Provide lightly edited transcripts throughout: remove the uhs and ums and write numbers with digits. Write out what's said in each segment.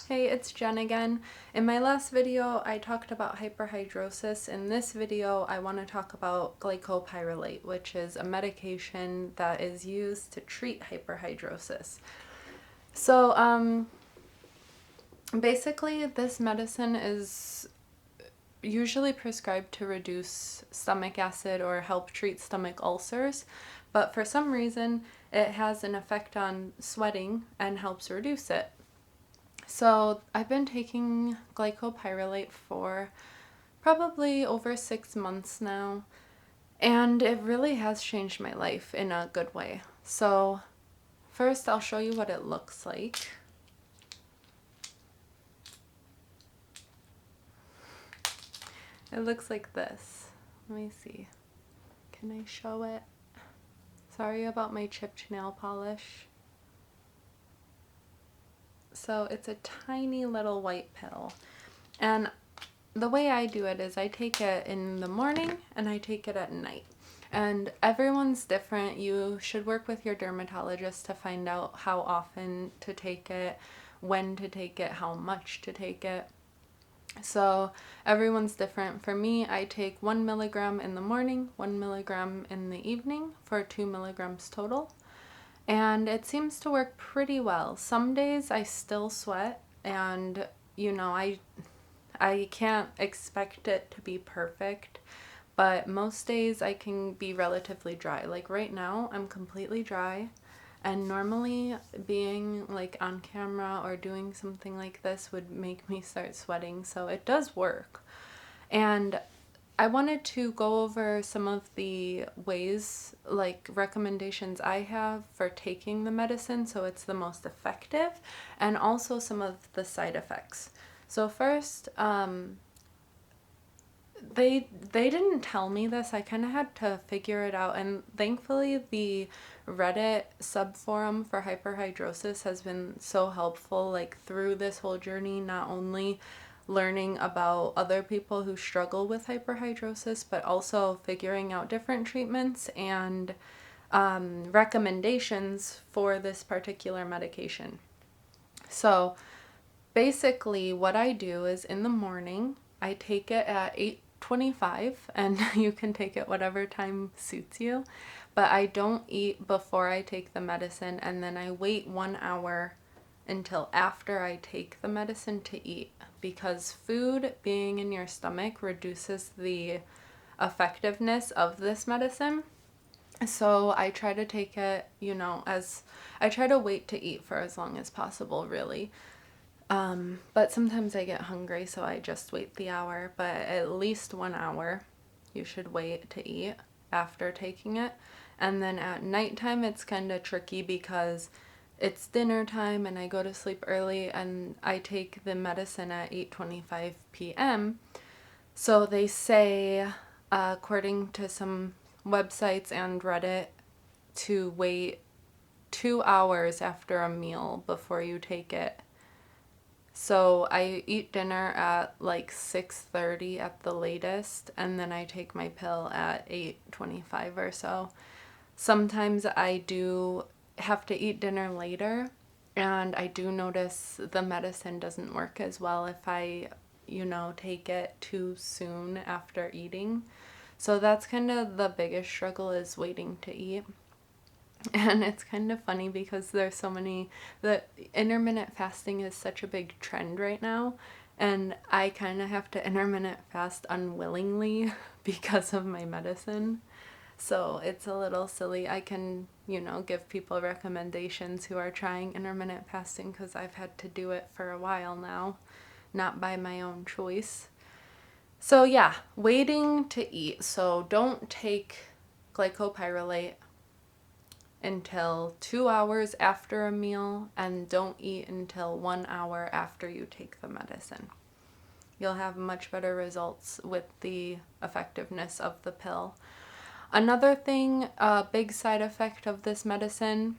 Hey, it's Jen again. In my last video, I talked about hyperhidrosis. In this video, I want to talk about glycopyrrolate, which is a medication that is used to treat hyperhidrosis. So, basically, this medicine is usually prescribed to reduce stomach acid or help treat stomach ulcers, but for some reason, it has an effect on sweating and helps reduce it. So I've been taking glycopyrrolate for probably over 6 months now, and it really has changed my life in a good way. So first I'll show you what it looks like. It looks like this. Let me see. Can I show it? Sorry about my chipped nail polish. So it's a tiny little white pill, and the way I do it is I take it in the morning and I take it at night. And everyone's different. You should work with your dermatologist to find out how often to take it, when to take it, how much to take it. So everyone's different. For me, I take 1 milligram in the morning, 1 milligram in the evening for 2 milligrams total. And it seems to work pretty well. Some days I still sweat, and I can't expect it to be perfect, but most days I can be relatively dry. Like right now, I'm completely dry, and normally being like on camera or doing something like this would make me start sweating, so it does work. And I wanted to go over some of the ways, like recommendations I have for taking the medicine so it's the most effective, and also some of the side effects. So first, they didn't tell me this. I kind of had to figure it out, and thankfully the Reddit subforum for hyperhidrosis has been so helpful, like through this whole journey, not only learning about other people who struggle with hyperhidrosis, but also figuring out different treatments and recommendations for this particular medication. So basically what I do is in the morning, I take it at 8:25, and you can take it whatever time suits you, but I don't eat before I take the medicine, and then I wait 1 hour until after I take the medicine to eat, because food being in your stomach reduces the effectiveness of this medicine. So I try to take it, as I try to wait to eat for as long as possible, really. But sometimes I get hungry, so I just wait the hour, but at least 1 hour you should wait to eat after taking it. And then at nighttime, it's kind of tricky because it's dinner time and I go to sleep early, and I take the medicine at 8:25 p.m. So they say, according to some websites and Reddit, to wait 2 hours after a meal before you take it. So I eat dinner at like 6:30 at the latest, and then I take my pill at 8:25 or so. Sometimes I do have to eat dinner later, and I do notice the medicine doesn't work as well if I, take it too soon after eating. So that's kind of the biggest struggle, is waiting to eat. And it's kind of funny because the intermittent fasting is such a big trend right now, and I kind of have to intermittent fast unwillingly because of my medicine. So it's a little silly. I can, give people recommendations who are trying intermittent fasting because I've had to do it for a while now, not by my own choice. So yeah, waiting to eat. So don't take glycopyrrolate until 2 hours after a meal, and don't eat until 1 hour after you take the medicine. You'll have much better results with the effectiveness of the pill. Another thing, a big side effect of this medicine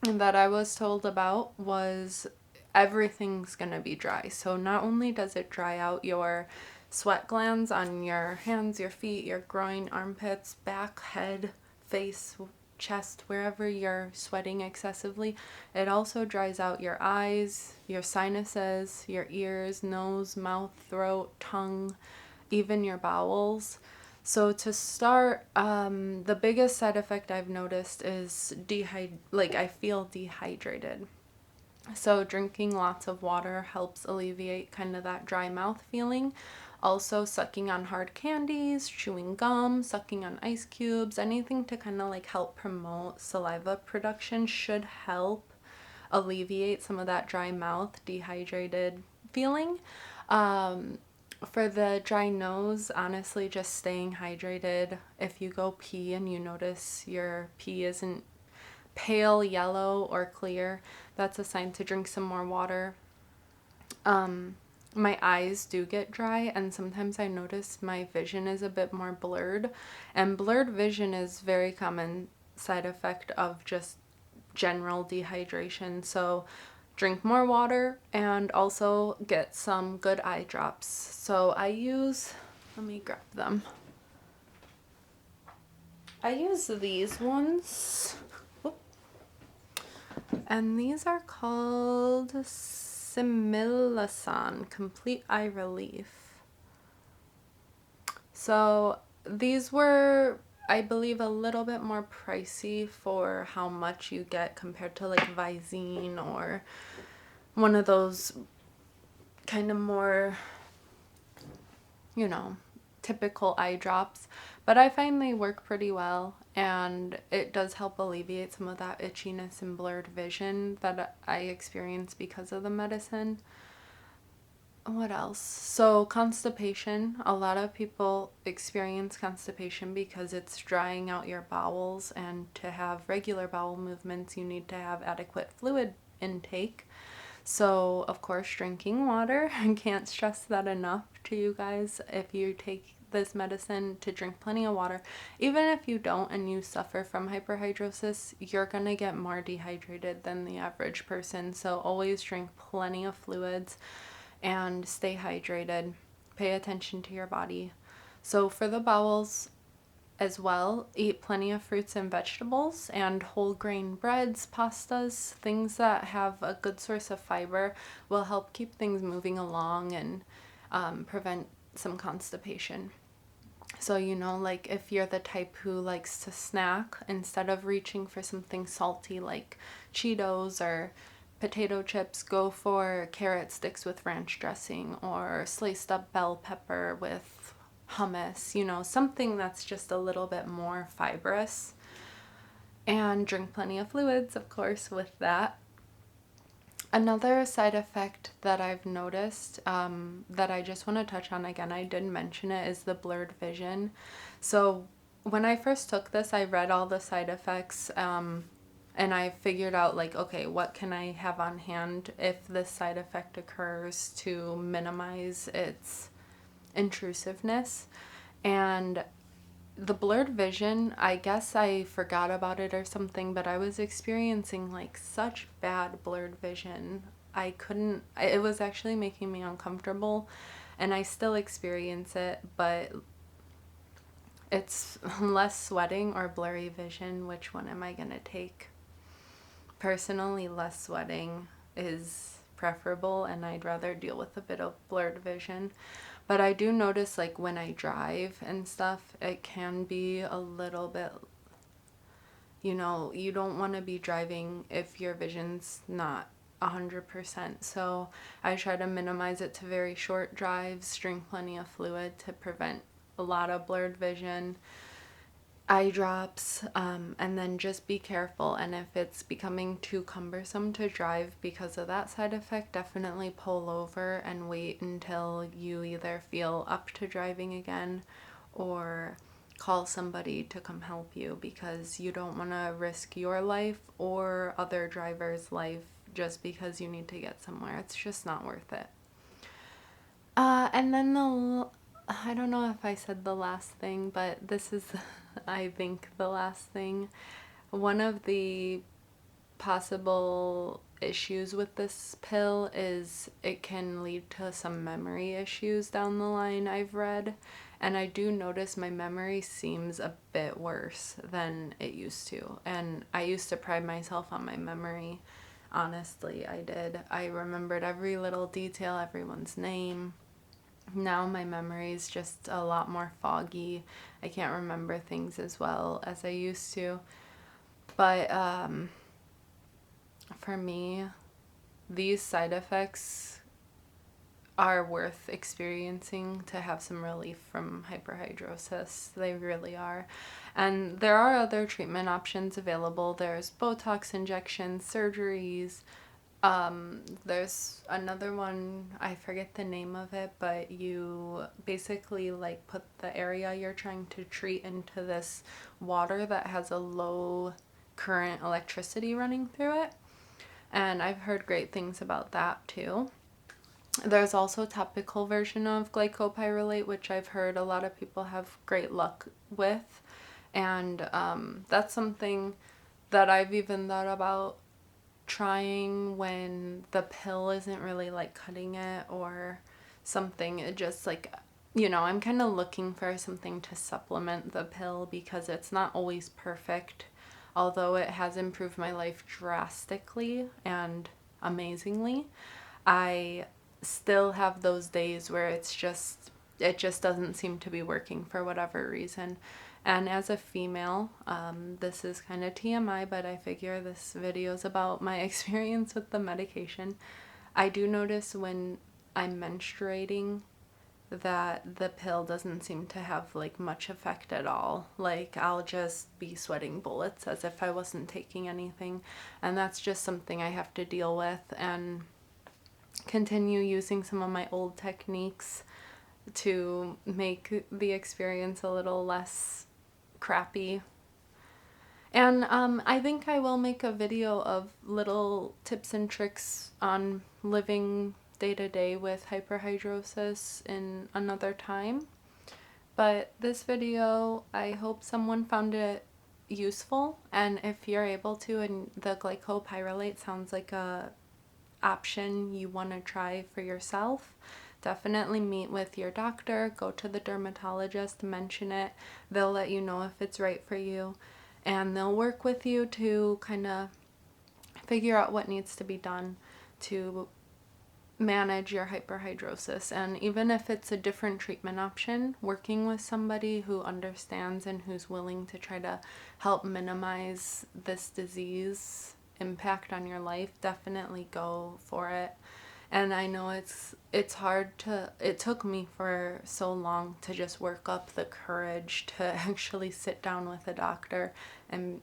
that I was told about was everything's gonna be dry. So not only does it dry out your sweat glands on your hands, your feet, your groin, armpits, back, head, face, chest, wherever you're sweating excessively. It also dries out your eyes, your sinuses, your ears, nose, mouth, throat, tongue, even your bowels. So to start, the biggest side effect I've noticed is I feel dehydrated. So drinking lots of water helps alleviate kind of that dry mouth feeling. Also, sucking on hard candies, chewing gum, sucking on ice cubes, anything to kind of like help promote saliva production should help alleviate some of that dry mouth, dehydrated feeling. For the dry nose, honestly, just staying hydrated. If you go pee and you notice your pee isn't pale yellow or clear, that's a sign to drink some more water. My eyes do get dry, and sometimes I notice my vision is a bit more blurred, and blurred vision is very common side effect of just general dehydration. So drink more water and also get some good eye drops. So let me grab them. I use these ones. And these are called Similasan Complete Eye Relief. So these were, I believe, a little bit more pricey for how much you get compared to like Visine or one of those kind of more, typical eye drops. But I find they work pretty well, and it does help alleviate some of that itchiness and blurred vision that I experience because of the medicine. What else? So constipation. A lot of people experience constipation because it's drying out your bowels, and to have regular bowel movements, you need to have adequate fluid intake. So, of course, drinking water. I can't stress that enough to you guys. If you take this medicine, to drink plenty of water. Even if you don't and you suffer from hyperhidrosis, you're going to get more dehydrated than the average person. So always drink plenty of fluids and stay hydrated. Pay attention to your body. So for the bowels as well, eat plenty of fruits and vegetables and whole grain breads, pastas, things that have a good source of fiber will help keep things moving along and prevent some constipation. So, like if you're the type who likes to snack, instead of reaching for something salty like Cheetos or potato chips, go for carrot sticks with ranch dressing or sliced up bell pepper with hummus, something that's just a little bit more fibrous. And drink plenty of fluids, of course, with that. Another side effect that I've noticed that I just want to touch on again, I did mention it, is the blurred vision. So when I first took this, I read all the side effects and I figured out like, okay, what can I have on hand if this side effect occurs to minimize its intrusiveness. And the blurred vision, I guess I forgot about it or something, but I was experiencing like such bad blurred vision. It was actually making me uncomfortable, and I still experience it, but it's less sweating or blurry vision. Which one am I going to take? Personally, less sweating is preferable, and I'd rather deal with a bit of blurred vision. But I do notice like when I drive and stuff, it can be a little bit, you don't want to be driving if your vision's not 100%. So I try to minimize it to very short drives, drink plenty of fluid to prevent a lot of blurred vision, eye drops, and then just be careful. And if it's becoming too cumbersome to drive because of that side effect, definitely pull over and wait until you either feel up to driving again or call somebody to come help you, because you don't want to risk your life or other drivers' life just because you need to get somewhere. It's just not worth it. And then I don't know if I said the last thing, but this is, I think, the last thing. One of the possible issues with this pill is it can lead to some memory issues down the line, I've read. And I do notice my memory seems a bit worse than it used to. And I used to pride myself on my memory. Honestly, I did. I remembered every little detail, everyone's name. Now my memory is just a lot more foggy. I can't remember things as well as I used to. But for me, these side effects are worth experiencing to have some relief from hyperhidrosis. They really are. And there are other treatment options available. There's Botox injections, surgeries. There's another one, I forget the name of it, but you basically like put the area you're trying to treat into this water that has a low current electricity running through it. And I've heard great things about that too. There's also a topical version of glycopyrrolate, which I've heard a lot of people have great luck with. And that's something that I've even thought about trying when the pill isn't really like cutting it or something. It just like, I'm kind of looking for something to supplement the pill because it's not always perfect. Although it has improved my life drastically and amazingly, I still have those days where it just doesn't seem to be working for whatever reason. And as a female, this is kind of TMI, but I figure this video is about my experience with the medication. I do notice when I'm menstruating that the pill doesn't seem to have like much effect at all. Like I'll just be sweating bullets as if I wasn't taking anything, and that's just something I have to deal with and continue using some of my old techniques to make the experience a little less crappy. And I think I will make a video of little tips and tricks on living day to day with hyperhidrosis in another time. But this video, I hope someone found it useful, and if you're able to, and the glycopyrrolate sounds like a option you want to try for yourself, definitely meet with your doctor, go to the dermatologist, mention it. They'll let you know if it's right for you, and they'll work with you to kind of figure out what needs to be done to manage your hyperhidrosis. And even if it's a different treatment option, working with somebody who understands and who's willing to try to help minimize this disease impact on your life, definitely go for it. And I know it's hard to, it took me for so long to just work up the courage to actually sit down with a doctor and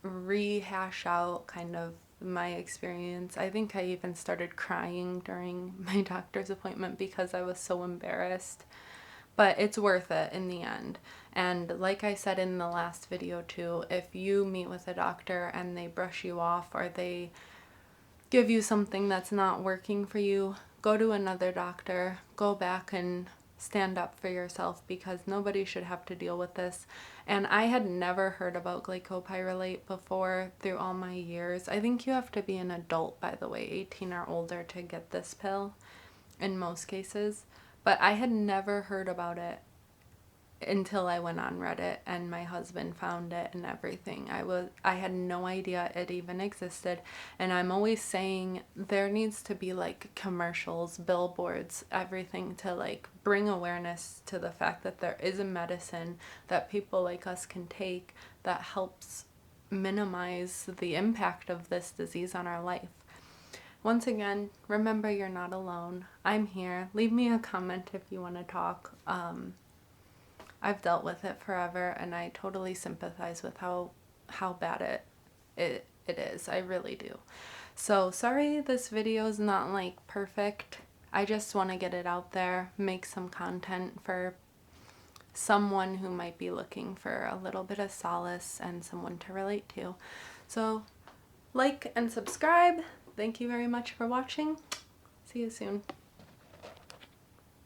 rehash out kind of my experience. I think I even started crying during my doctor's appointment because I was so embarrassed. But it's worth it in the end. And like I said in the last video too, if you meet with a doctor and they brush you off or they give you something that's not working for you, go to another doctor, go back and stand up for yourself, because nobody should have to deal with this. And I had never heard about glycopyrrolate before through all my years. I think you have to be an adult, by the way, 18 or older, to get this pill in most cases. But I had never heard about it until I went on Reddit and my husband found it and everything. I had no idea it even existed. And I'm always saying there needs to be like commercials, billboards, everything to like bring awareness to the fact that there is a medicine that people like us can take that helps minimize the impact of this disease on our life. Once again, remember you're not alone. I'm here. Leave me a comment if you want to talk. I've dealt with it forever, and I totally sympathize with how bad it is. I really do. So sorry this video is not like perfect. I just want to get it out there, make some content for someone who might be looking for a little bit of solace and someone to relate to. So like and subscribe. Thank you very much for watching. See you soon.